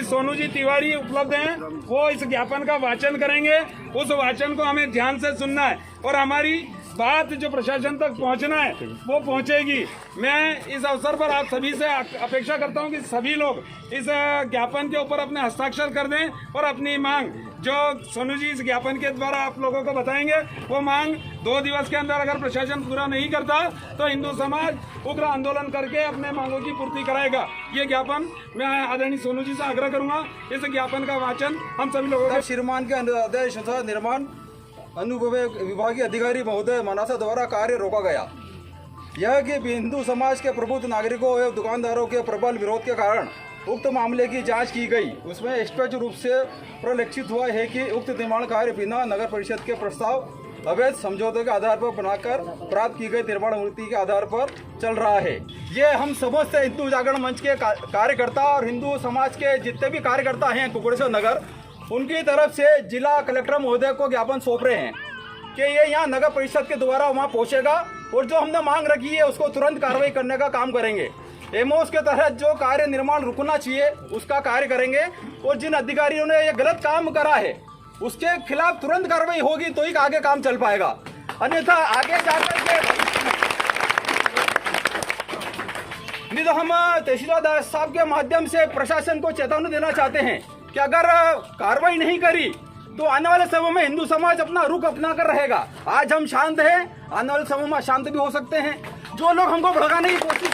सोनू जी तिवारी उपलब्ध हैं, वो इस ज्ञापन का वाचन करेंगे। उस वाचन को हमें ध्यान से सुनना है और हमारी बात जो प्रशासन तक पहुंचना है वो पहुंचेगी। मैं इस अवसर पर आप सभी से अपेक्षा करता हूं कि सभी लोग इस ज्ञापन के ऊपर अपने हस्ताक्षर कर दें और अपनी मांग जो सोनू जी इस ज्ञापन के द्वारा आप लोगों को बताएंगे वो मांग 2 दिवस के अंदर अगर प्रशासन पूरा नहीं करता तो हिंदू समाज उग्र आंदोलन करके अपने मांगों की पूर्ति कराएगा। ये ज्ञापन मैं आदरणीय सोनू जी से आग्रह करूंगा, इस ज्ञापन का वाचन हम सभी लोगों को श्रीमान के आदेश निर्माण अनुभवी विभागीय अधिकारी महोदय मनासा द्वारा कार्य रोका गया। यह कि हिंदू समाज के प्रबुद्ध नागरिकों एवं दुकानदारों के प्रबल विरोध के कारण उक्त मामले की जांच की गई। उसमें स्पष्ट रूप से परिलक्षित हुआ है कि उक्त निर्माण कार्य बिना नगर परिषद के प्रस्ताव अवैध समझौते के आधार पर बनाकर प्राप्त की गई निर्माण मूर्ति के आधार पर चल रहा है। ये हम समस्त हिंदू जागरण मंच के कार्यकर्ता और हिंदू समाज के जितने भी कार्यकर्ता हैं कुकुड़ेश्वर नगर, उनकी तरफ से जिला कलेक्टर महोदय को ज्ञापन सौंप रहे हैं कि ये यहाँ नगर परिषद के द्वारा वहाँ पहुँचेगा और जो हमने मांग रखी है उसको तुरंत कार्रवाई करने का काम करेंगे। एमओएस के तहत जो कार्य निर्माण रुकना चाहिए उसका कार्य करेंगे और जिन अधिकारियों ने ये गलत काम करा है उसके खिलाफ तुरंत कार्रवाई होगी तो ही आगे काम चल पाएगा, अन्यथा आगे जाकर के नहीं तो हम तहसीलदार साहब के माध्यम से प्रशासन को चेतावनी देना चाहते हैं कि अगर कार्रवाई नहीं करी तो आने वाले समय में हिंदू समाज अपना रुख अपना कर रहेगा। आज हम शांत हैं, आने वाले समय में अशांत भी हो सकते हैं। जो लोग हमको भड़काने की कोशिश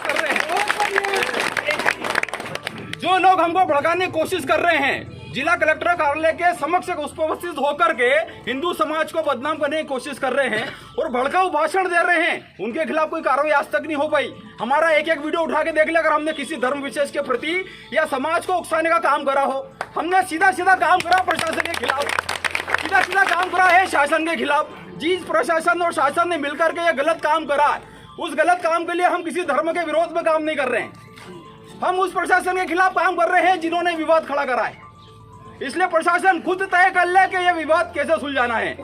कर रहे हैं जिला कलेक्टर कार्यालय के समक्ष उपस्थित होकर के हिंदू समाज को बदनाम करने की कोशिश कर रहे हैं और भड़काऊ भाषण दे रहे हैं, उनके खिलाफ कोई कार्रवाई आज तक नहीं हो पाई। हमारा एक एक वीडियो उठा के देख ले, अगर हमने किसी धर्म विशेष के प्रति या समाज को उकसाने का काम करा हो, हमने सीधा सीधा काम करा प्रशासन के खिलाफ, सीधा सीधा काम करा है शासन के खिलाफ। जिस प्रशासन और शासन ने मिलकर के ये गलत काम करा, उस गलत काम के लिए हम किसी धर्म के विरोध में काम नहीं कर रहे हैं, हम उस प्रशासन के खिलाफ काम कर रहे हैं जिन्होंने विवाद खड़ा करा है। इसलिए प्रशासन खुद तय कर ले कि यह विवाद कैसे सुलझाना है।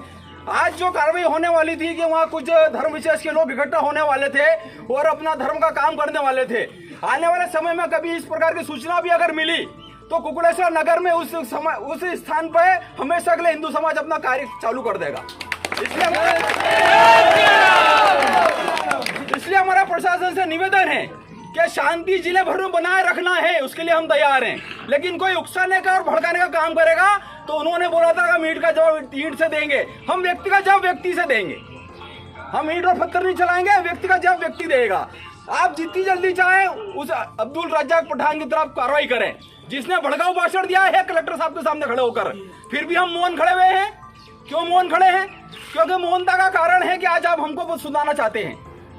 आज जो कार्रवाई होने वाली थी कि वहाँ कुछ धर्म विशेष के लोग इकट्ठा होने वाले थे और अपना धर्म का काम करने वाले थे, आने वाले समय में कभी इस प्रकार की सूचना भी अगर मिली तो कुकुड़ेश्वर नगर में उस स्थान पर हमेशा के लिए हिंदू समाज अपना कार्य चालू कर देगा। इसलिए हमारा प्रशासन से निवेदन है कि शांति जिले भर में बनाए रखना है, उसके लिए हम तैयार हैं, लेकिन कोई उकसाने का और भड़काने का काम करेगा तो उन्होंने बोला था कि ईंट का जवाब ईंट से देंगे, हम व्यक्ति का जवाब व्यक्ति से देंगे। हम ईंट और पत्थर नहीं चलाएंगे, व्यक्ति का जवाब व्यक्ति देगा। आप जितनी जल्दी चाहे उस अब्दुल रज्जाक पठान की तरफ कार्रवाई करें जिसने भड़काऊ भाषण दिया है कलेक्टर साहब के सामने खड़े होकर। फिर भी हम मौन खड़े हुए हैं। क्यों मौन खड़े हैं? क्योंकि मौनता का कारण है कि आज आप हमको सुनाना चाहते हैं,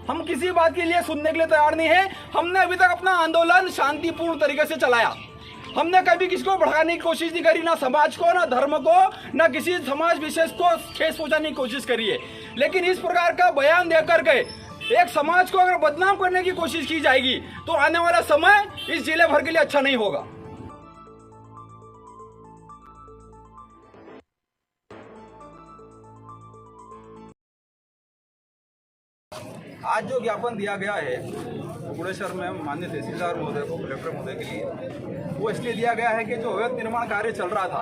हम किसी बात के लिए सुनने के लिए तैयार नहीं है। हमने अभी तक अपना आंदोलन शांतिपूर्ण तरीके से चलाया, हमने कभी किसी को भड़काने की कोशिश नहीं करी, ना समाज को, ना धर्म को, ना किसी समाज विशेष को ठेस पहुंचाने की कोशिश करी है। लेकिन इस प्रकार का बयान देकर के एक समाज को अगर बदनाम करने की कोशिश की जाएगी तो आने वाला समय इस जिले भर के लिए अच्छा नहीं होगा। आज जो ज्ञापन दिया गया है कुकुड़ेश्वर में माननीय तहसीलदार महोदय को, कलेक्टर महोदय के लिए, वो इसलिए दिया गया है कि जो अवैध निर्माण कार्य चल रहा था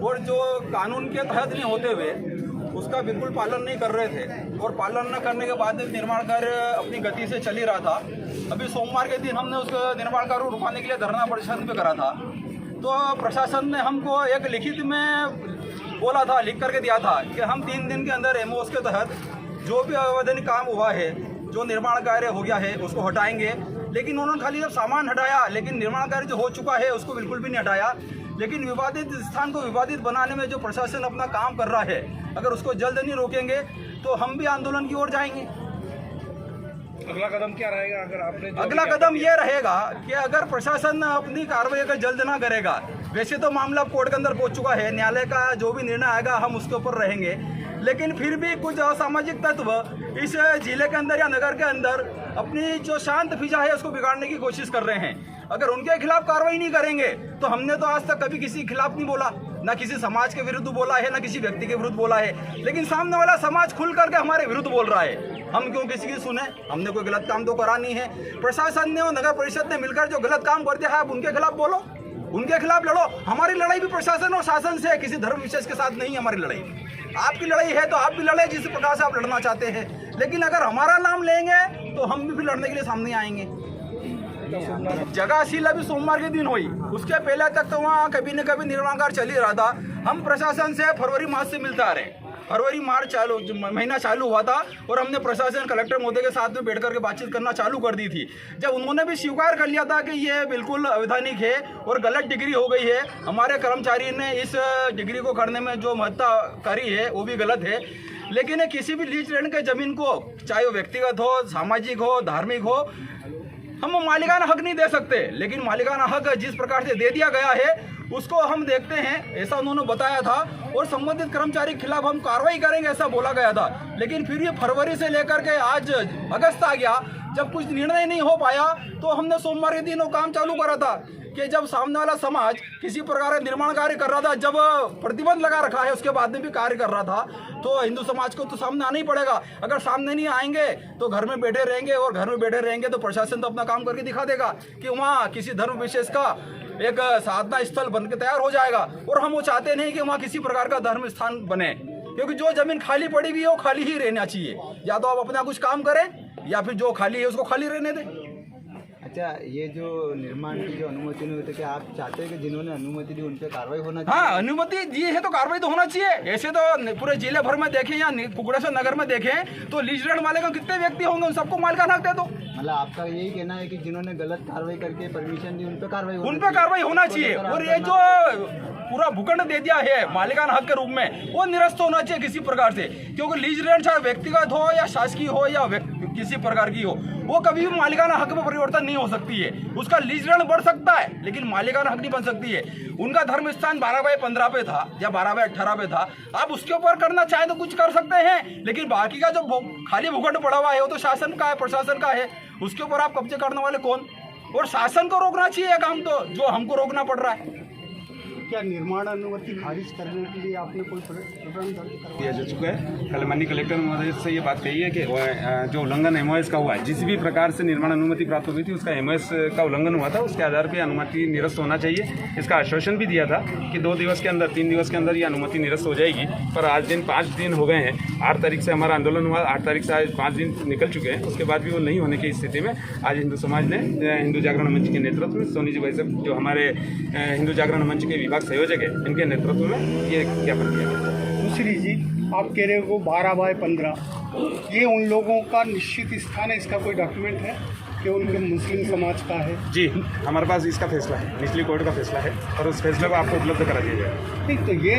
और जो कानून के तहत नहीं होते हुए उसका बिल्कुल पालन नहीं कर रहे थे और पालन न करने के बाद निर्माण कार्य अपनी गति से चल ही रहा था। अभी सोमवार के दिन हमने उसका निर्माण कार्य रुकवाने के लिए धरना प्रदर्शन पे करा था, तो प्रशासन ने हमको एक लिखित में बोला था, लिख करके दिया था कि हम 3 दिन के अंदर एमओएस के तहत जो भी अवैधानिक काम हुआ है, जो निर्माण कार्य हो गया है उसको हटाएंगे। लेकिन उन्होंने खाली जब सामान हटाया, लेकिन निर्माण कार्य जो हो चुका है उसको बिल्कुल भी नहीं हटाया। लेकिन विवादित स्थान को विवादित बनाने में जो प्रशासन अपना काम कर रहा है, अगर उसको जल्द नहीं रोकेंगे तो हम भी आंदोलन की ओर जाएंगे। अगला कदम क्या रहेगा? अगर आपने अगला कदम ये रहेगा कि अगर प्रशासन अपनी कार्रवाई अगर जल्द ना करेगा, वैसे तो मामला कोर्ट के अंदर पहुंच चुका है, न्यायालय का जो भी निर्णय आएगा हम उसके ऊपर रहेंगे, लेकिन फिर भी कुछ असामाजिक तत्व इस जिले के अंदर या नगर के अंदर अपनी जो शांत फिजा है उसको बिगाड़ने की कोशिश कर रहे हैं। अगर उनके खिलाफ कार्रवाई नहीं करेंगे तो हमने तो आज तक कभी किसी के खिलाफ नहीं बोला, ना किसी समाज के विरुद्ध बोला है, ना किसी व्यक्ति के विरुद्ध बोला है, लेकिन सामने वाला समाज खुल करके हमारे विरुद्ध बोल रहा है। हम क्यों किसी की सुने? हमने कोई गलत काम तो करा नहीं है। प्रशासन ने और नगर परिषद ने मिलकर जो गलत काम कर दिया है आप उनके खिलाफ बोलो, उनके खिलाफ लड़ो। हमारी लड़ाई भी प्रशासन और शासन से है, किसी धर्म विशेष के साथ नहीं। हमारी लड़ाई आपकी लड़ाई है तो आप भी लड़े जिस प्रकार से आप लड़ना चाहते हैं, लेकिन अगर हमारा नाम लेंगे तो हम भी लड़ने के लिए सामने आएंगे। जगह अभी सोमवार के दिन हुई, उसके पहले तक तो वहाँ कभी न कभी निर्माण कार्य चल ही रहा था। हम प्रशासन से फरवरी मार्च से मिलते आ रहे हैं। फरवरी मार्च महीना चालू हुआ था और हमने प्रशासन कलेक्टर महोदय के साथ में बैठ करके बातचीत करना चालू कर दी थी। जब उन्होंने भी स्वीकार कर लिया था कि ये बिल्कुल अवैधानिक है और गलत डिग्री हो गई है, हमारे कर्मचारी ने इस डिग्री को करने में जो महत्ता करी है वो भी गलत है। लेकिन किसी भी लीज लैंड के जमीन को, चाहे वो व्यक्तिगत हो, सामाजिक हो, धार्मिक हो, हम मालिकाना हक नहीं दे सकते। लेकिन मालिकाना हक जिस प्रकार से दे दिया गया है उसको हम देखते हैं, ऐसा उन्होंने बताया था। और संबंधित कर्मचारी के खिलाफ हम कार्रवाई करेंगे ऐसा बोला गया था। लेकिन फिर ये फरवरी से लेकर के आज अगस्त आ गया, जब कुछ निर्णय नहीं हो पाया तो हमने सोमवार के दिन वो काम चालू करा था कि जब सामने वाला समाज किसी प्रकार का निर्माण कार्य कर रहा था, जब प्रतिबंध लगा रखा है उसके बाद में भी कार्य कर रहा था, तो हिंदू समाज को तो सामने आना ही पड़ेगा। अगर सामने नहीं आएंगे तो घर में बैठे रहेंगे, और घर में बैठे रहेंगे तो प्रशासन तो अपना काम करके दिखा देगा कि वहाँ किसी धर्म विशेष का एक साधना स्थल बन के तैयार हो जाएगा। और हम वो चाहते नहीं कि वहाँ किसी प्रकार का धर्म स्थान बने, क्योंकि जो जमीन खाली पड़ी हुई है वो खाली ही रहना चाहिए। या तो आप अपना कुछ काम करें या फिर जो खाली है उसको खाली रहने दें। अच्छा, ये जो निर्माण की जो अनुमति नहीं हुई, तो क्या आप चाहते हैं कि जिन्होंने अनुमति दी उन पर कार्रवाई होना चाहिए? हाँ, अनुमति दी है तो कार्रवाई तो होना चाहिए। ऐसे तो पूरे जिले भर में देखें या कुकड़ेश्वर नगर में देखें तो लीज लैंड मालिक कितने व्यक्ति होंगे, उन सबको मालिकाना हक दे दो। मतलब आपका यही कहना है कि जिन्होंने गलत कार्रवाई करके परमिशन दी उन पर कार्रवाई होना चाहिए। और ये जो पूरा भूखंड दे दिया है मालिकाना हक के रूप में, वो निरस्त होना चाहिए किसी प्रकार से। क्योंकि लीज लैंड चाहे व्यक्तिगत हो या शासकीय हो या किसी प्रकार की हो, वो कभी भी मालिकाना हक में परिवर्तन नहीं हो सकती है। उसका लीज लैंड बढ़ सकता है लेकिन मालिकाना हक नहीं बन सकती है। उनका धर्म स्थान 12/15 पे था या 12/18 पे था, आप उसके ऊपर करना चाहे तो कुछ कर सकते हैं, लेकिन बाकी का जो खाली भूखंड पड़ा हुआ है वो तो शासन का है, प्रशासन का है। उसके ऊपर आप कब्जे करने वाले कौन? और शासन को रोकना चाहिए काम, तो जो हमको रोकना पड़ रहा है। क्या निर्माण अनुमति खारिज करने के लिए आपने कोई प्रकरण किया जा चुका है? कल माननीय कलेक्टर महोदय से ये बात कही है कि जो उल्लंघन एमओएस का हुआ है, जिस भी प्रकार से निर्माण अनुमति प्राप्त हुई थी उसका एमओएस का उल्लंघन हुआ था, उसके आधार पर अनुमति निरस्त होना चाहिए। इसका आश्वासन भी दिया था कि 2 दिवस के अंदर, 3 दिवस के अंदर ये अनुमति निरस्त हो जाएगी। पर आज दिन 5 दिन हो गए हैं, 8 तारीख से हमारा आंदोलन हुआ, 8 तारीख से आज 5 दिन निकल चुके हैं। उसके बाद भी वो नहीं होने की स्थिति में आज हिंदू समाज ने हिंदू जागरण मंच के नेतृत्व में सोनी जी भाई साहब जो हमारे हिंदू जागरण मंच के विभाग संयोजक है, इनके नेतृत्व में ये ज्ञापन किया गया। दूसरी जी, आप कह रहे हो 12/15, ये उन लोगों का निश्चित स्थान है, इसका कोई डॉक्यूमेंट है कि उनके मुस्लिम समाज का है? जी, हमारे पास इसका फैसला है, निचली कोर्ट का फैसला है और उस फैसले को आपको उपलब्ध करा दिया जाएगा। नहीं तो ये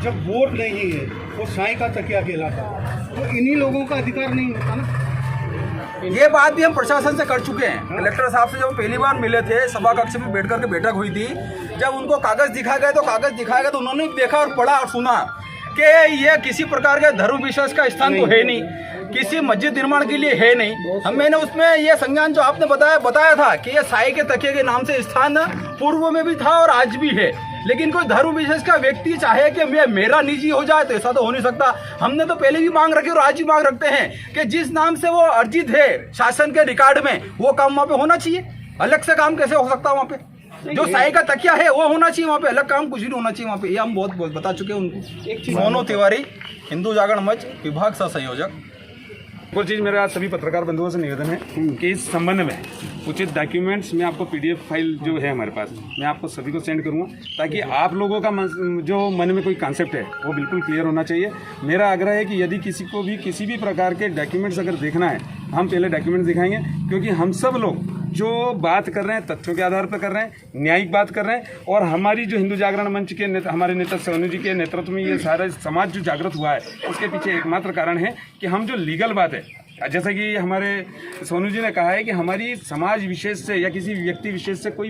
जब वोट नहीं है, वो साई का तकिया कहलाता, तो इन्हीं लोगों का अधिकार नहीं होता ना? ये बात भी हम प्रशासन से कर चुके हैं। कलेक्टर साहब से जब पहली बार मिले थे, सभा कक्ष में बैठ करके बैठक हुई थी, जब उनको कागज दिखाया गया तो उन्होंने देखा और पढ़ा और सुना कि ये किसी प्रकार के धर्म विशेष का स्थान तो है नहीं, किसी मस्जिद निर्माण के लिए है नहीं। मैंने उसमें ये संज्ञान जो आपने बताया था कि ये साई के तकिए के नाम से स्थान पूर्व में भी था और आज भी है, लेकिन कोई धर्म विशेष का व्यक्ति चाहे कि मेरा निजी हो जाए तो ऐसा तो हो नहीं सकता। हमने तो पहले भी मांग रखी और आज भी मांग रखते हैं कि जिस नाम से वो अर्जित है शासन के रिकॉर्ड में, वो काम वहाँ पे होना चाहिए। अलग से काम कैसे हो सकता है? वहाँ पे जो साई का तकिया है वो होना चाहिए, वहाँ पे अलग काम कुछ नहीं होना चाहिए वहाँ पे। ये हम बहुत बता चुके हैं उनको। मोनू तिवारी, हिंदू जागरण मंच विभाग सह संयोजक। वो चीज़ मेरा आज सभी पत्रकार बंधुओं से निवेदन है कि इस संबंध में उचित डॉक्यूमेंट्स मैं आपको PDF फाइल जो है हमारे पास, मैं आपको सभी को सेंड करूंगा, ताकि आप लोगों का जो मन में कोई कॉन्सेप्ट है वो बिल्कुल क्लियर होना चाहिए। मेरा आग्रह है कि यदि किसी को भी किसी भी प्रकार के डॉक्यूमेंट्स अगर देखना है, हम पहले डॉक्यूमेंट्स दिखाएंगे, क्योंकि हम सब लोग जो बात कर रहे हैं तथ्यों के आधार पर कर रहे हैं, न्यायिक बात कर रहे हैं। और हमारी जो हिंदू जागरण मंच के हमारे नेता सोनू जी के नेतृत्व में ये सारा समाज जो जागृत हुआ है, उसके पीछे एकमात्र कारण है कि हम जो लीगल बात है, जैसा कि हमारे सोनू जी ने कहा है कि हमारी समाज विशेष से या किसी व्यक्ति विशेष से कोई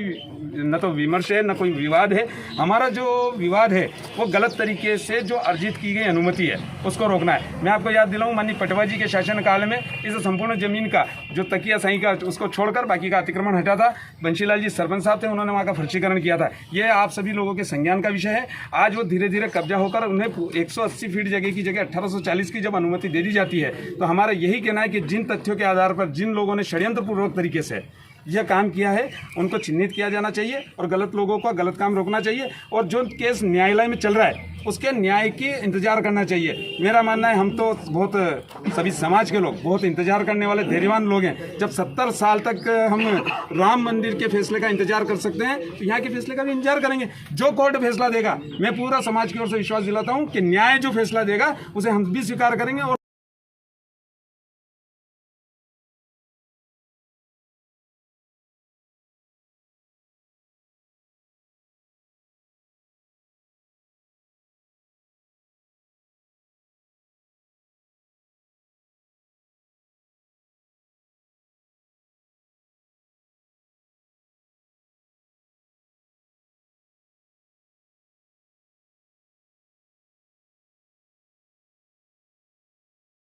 न तो विमर्श है न कोई विवाद है। हमारा जो विवाद है वो गलत तरीके से जो अर्जित की गई अनुमति है उसको रोकना है। मैं आपको याद दिलाऊं, माननीय पटवा जी के शासनकाल में इस संपूर्ण जमीन का जो तकिया साई का उसको छोड़कर बाकी का अतिक्रमण हटा था। बंशीलाल जी सरपंच साहब थे, उन्होंने वहाँ का फर्शीकरण किया था। ये आप सभी लोगों के संज्ञान का विषय है। आज वो धीरे धीरे कब्जा होकर उन्हें 180 फीट जगह की जगह 1840 की जब अनुमति दे दी जाती है, तो हमारा यही कहना है कि जिन तथ्यों के आधार पर जिन लोगों ने षड्यंत्रपूर्वक तरीके से यह काम किया है उनको चिन्हित किया जाना चाहिए और गलत लोगों का गलत काम रोकना चाहिए। और जो केस न्यायालय में चल रहा है उसके न्याय की इंतजार करना चाहिए। मेरा मानना है हम तो बहुत सभी समाज के लोग बहुत इंतजार करने वाले धैर्यवान लोग हैं। जब 70 साल तक हम राम मंदिर के फैसले का इंतजार कर सकते हैं तो यहाँ के फैसले का भी इंतजार करेंगे। जो कोर्ट फैसला देगा, मैं पूरा समाज की ओर से विश्वास दिलाता हूँ कि न्याय जो फैसला देगा उसे हम भी स्वीकार करेंगे और